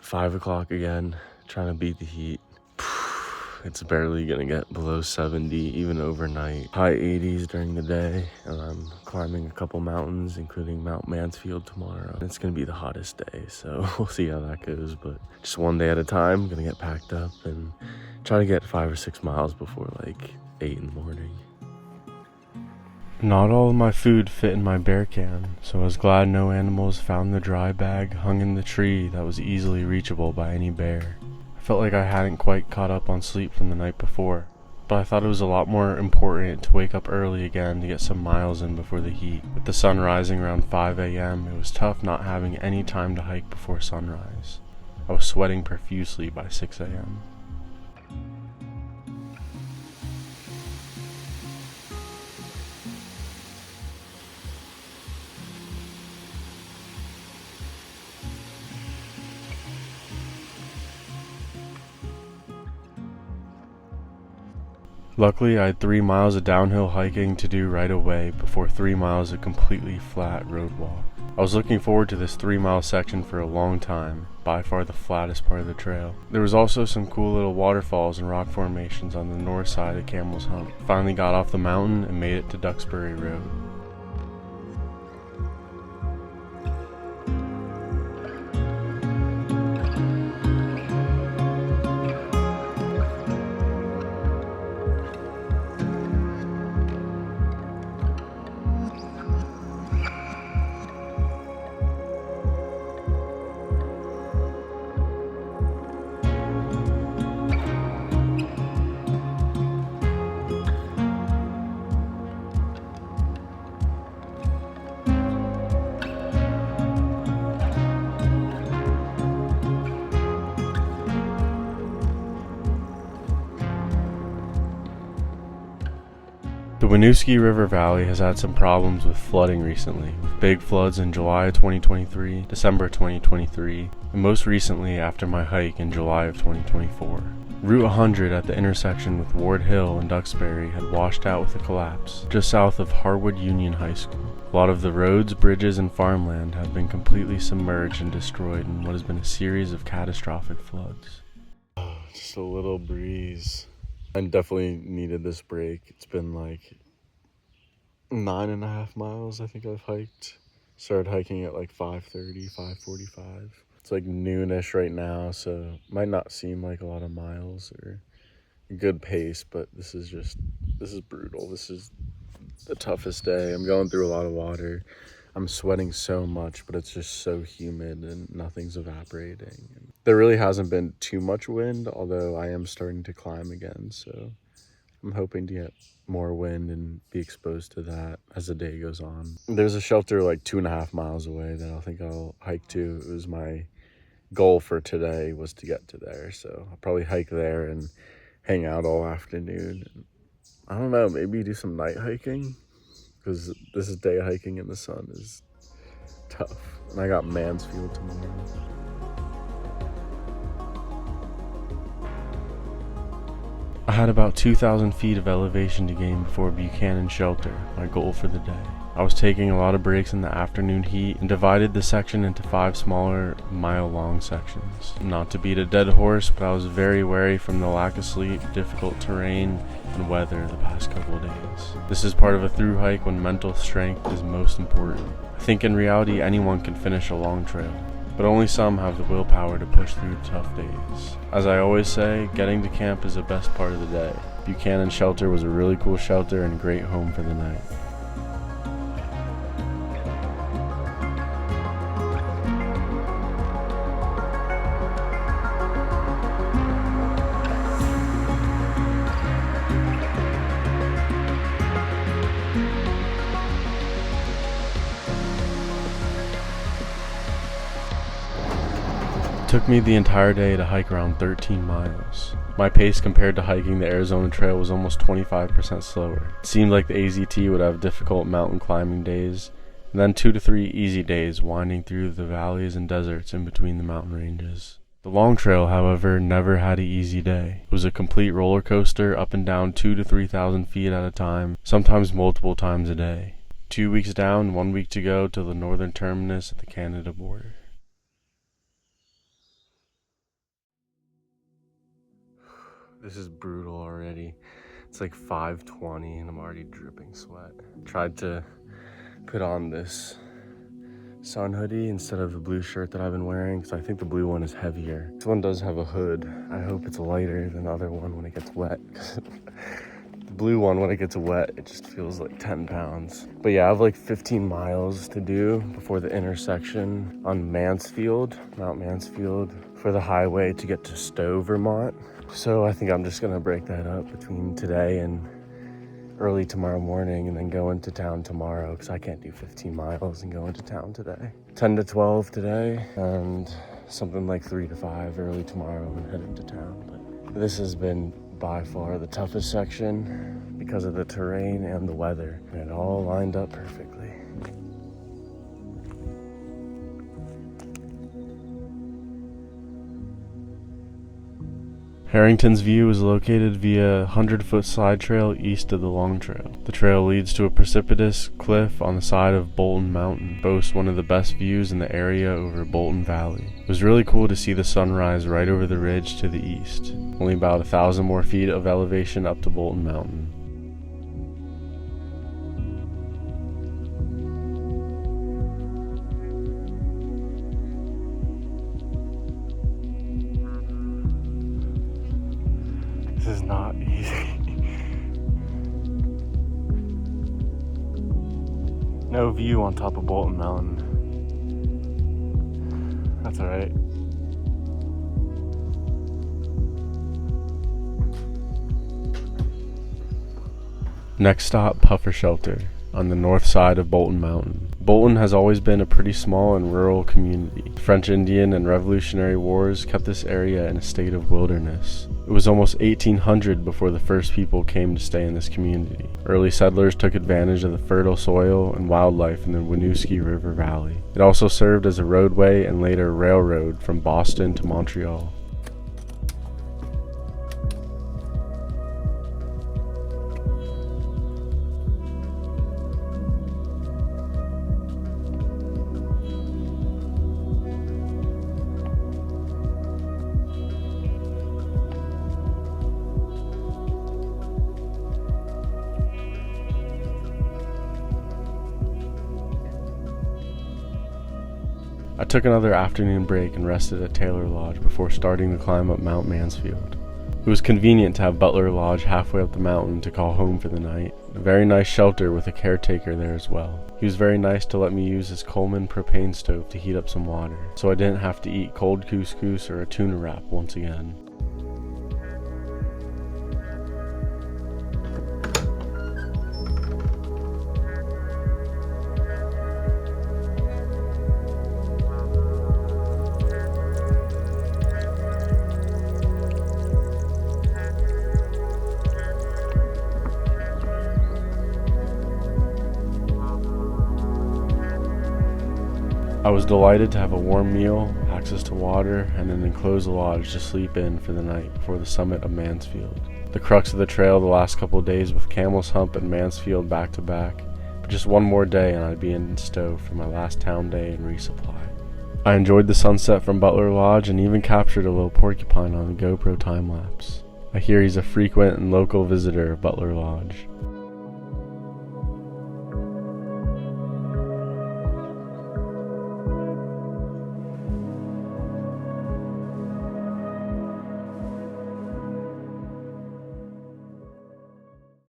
5 o'clock again, trying to beat the heat. It's barely gonna get below 70, even overnight. High 80s during the day, and I'm climbing a couple mountains, including Mount Mansfield tomorrow. It's gonna be the hottest day, so we'll see how that goes, but just one day at a time. Gonna get packed up and try to get 5 or 6 miles before like 8 in the morning. Not all of my food fit in my bear can, so I was glad no animals found the dry bag hung in the tree that was easily reachable by any bear. I felt like I hadn't quite caught up on sleep from the night before, but I thought it was a lot more important to wake up early again to get some miles in before the heat. With the sun rising around 5 a.m., it was tough not having any time to hike before sunrise. I was sweating profusely by 6 a.m. Luckily, I had 3 miles of downhill hiking to do right away before 3 miles of completely flat road walk. I was looking forward to this 3-mile section for a long time, by far the flattest part of the trail. There was also some cool little waterfalls and rock formations on the north side of Camel's Hump. Finally got off the mountain and made it to Duxbury Road. The Winooski River Valley has had some problems with flooding recently, with big floods in July of 2023, December 2023, and most recently after my hike in July of 2024. Route 100 at the intersection with Ward Hill and Duxbury had washed out with a collapse, just south of Harwood Union High School. A lot of the roads, bridges, and farmland have been completely submerged and destroyed in what has been a series of catastrophic floods. Oh, just a little breeze. I definitely needed this break. It's been like 9.5 miles I think I've hiked. Started hiking at like 5:30, 5:45. It's like noonish right now, so it might not seem like a lot of miles or a good pace, but this is brutal. This is the toughest day. I'm going through a lot of water. I'm sweating so much, but it's just so humid and nothing's evaporating. There really hasn't been too much wind, although I am starting to climb again, so I'm hoping to get more wind and be exposed to that as the day goes on. There's a shelter like 2.5 miles away that I think I'll hike to. It was my goal for today was to get to there, so I'll probably hike there and hang out all afternoon. I don't know, maybe do some night hiking, because this is day hiking in the sun is tough. And I got Mansfield tomorrow. I had about 2,000 feet of elevation to gain before Buchanan Shelter, my goal for the day. I was taking a lot of breaks in the afternoon heat and divided the section into 5 smaller, mile-long sections. Not to beat a dead horse, but I was very wary from the lack of sleep, difficult terrain, and weather the past couple of days. This is part of a through hike when mental strength is most important. I think in reality anyone can finish a long trail, but only some have the willpower to push through tough days. As I always say, getting to camp is the best part of the day. Buchanan Shelter was a really cool shelter and a great home for the night. It took me the entire day to hike around 13 miles. My pace compared to hiking the Arizona Trail was almost 25% slower. It seemed like the AZT would have difficult mountain climbing days, and then 2 to 3 easy days winding through the valleys and deserts in between the mountain ranges. The long trail, however, never had an easy day. It was a complete roller coaster up and down 2,000 to 3,000 feet at a time, sometimes multiple times a day. 2 weeks down, 1 week to go to the northern terminus at the Canada border. This is brutal already. It's like 5:20 and I'm already dripping sweat. Tried to put on this sun hoodie instead of the blue shirt that I've been wearing because I think the blue one is heavier. This one does have a hood. I hope it's lighter than the other one when it gets wet. The blue one, when it gets wet, it just feels like 10 pounds. But yeah, I have like 15 miles to do before the intersection on Mount Mansfield, for the highway to get to Stowe, Vermont. So I think I'm just gonna break that up between today and early tomorrow morning and then go into town tomorrow because I can't do 15 miles and go into town today. 10 to 12 today and something like 3 to 5 early tomorrow and head into town. But this has been by far the toughest section because of the terrain and the weather. And it all lined up perfectly. Harrington's View is located via a 100-foot side trail east of the Long Trail. The trail leads to a precipitous cliff on the side of Bolton Mountain. It boasts one of the best views in the area over Bolton Valley. It was really cool to see the sunrise right over the ridge to the east. Only about 1,000 more feet of elevation up to Bolton Mountain. This is not easy. No view on top of Bolton Mountain. That's alright. Next stop, Puffer Shelter, on the north side of Bolton Mountain. Bolton has always been a pretty small and rural community. The French Indian and Revolutionary Wars kept this area in a state of wilderness. It was almost 1800 before the first people came to stay in this community. Early settlers took advantage of the fertile soil and wildlife in the Winooski River Valley. It also served as a roadway and later railroad from Boston to Montreal. I took another afternoon break and rested at Taylor Lodge before starting to climb up Mount Mansfield. It was convenient to have Butler Lodge halfway up the mountain to call home for the night. A very nice shelter with a caretaker there as well. He was very nice to let me use his Coleman propane stove to heat up some water, so I didn't have to eat cold couscous or a tuna wrap once again. I was delighted to have a warm meal, access to water, and an enclosed lodge to sleep in for the night before the summit of Mansfield. The crux of the trail the last couple of days with Camel's Hump and Mansfield back to back, but just one more day and I'd be in Stowe for my last town day and resupply. I enjoyed the sunset from Butler Lodge and even captured a little porcupine on a GoPro time lapse. I hear he's a frequent and local visitor of Butler Lodge.